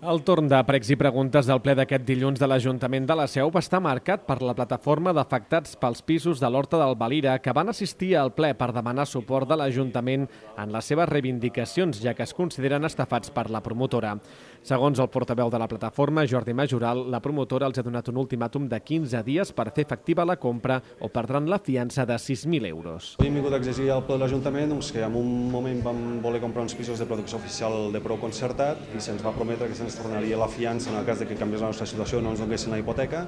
El torn de pregs i preguntes del ple d'aquest dilluns de l'Ajuntament de la Seu va estar marcat per la plataforma d'afectats pels pisos de l'Horta del Valira que van assistir al ple per demanar suport de l'Ajuntament en les seves reivindicacions, ja que es consideren estafats per la promotora. Segons el portaveu de la plataforma, Jordi Majoral, la promotora els ha donat un ultimàtum de 15 dies per fer efectiva la compra o perdran la fiança de 6.000 euros. Hem vingut a exigir al ple de l'Ajuntament que en un moment vam voler comprar uns pisos de protecció oficial de preu concertat i se'ns va prometre que se'ns tornaria la fiança en el cas de que canviés la nostra situació, no ens donessin la hipoteca,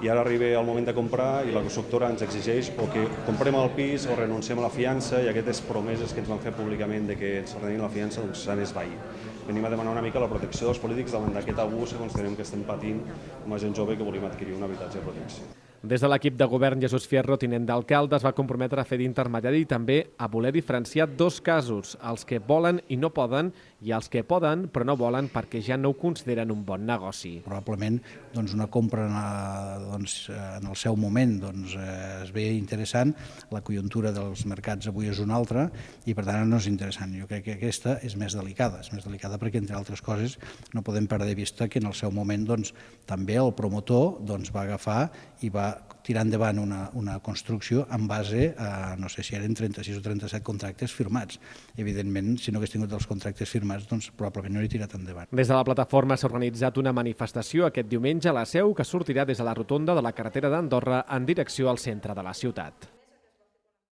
i ara arriba el moment de comprar i la constructora ens exigeix o que comprem el pis o renunciem a la fiança, i aquestes promeses que ens van fer públicament de que ens tornarien la fiança s'han esvaït. Venim a demanar una mica la protecció dels polítics davant d'aquest abús que considerem que estem patint com a gent jove que volem adquirir un habitatge de protecció. Des de l'equip de govern, Jesús Fierro, tinent d'alcalde, es va comprometre a fer d'intermediari i també a voler diferenciar dos casos, els que volen i no poden i els que poden però no volen perquè ja no ho consideren un bon negoci. Probablement una compra en el seu moment es veia interessant, la conjuntura dels mercats avui és una altra i per tant no és interessant. Jo crec que aquesta és més delicada perquè, entre altres coses, no podem perdre de vista que en el seu moment també el promotor va agafar i va tirar endavant una construcció en base a, no sé si eren 36 o 37 contractes firmats. Evidentment, si no hagués tingut els contractes firmats, probablement no hauria tirat endavant. Des de la plataforma s'ha organitzat una manifestació aquest diumenge a la Seu que sortirà des de la rotonda de la carretera d'Andorra en direcció al centre de la ciutat.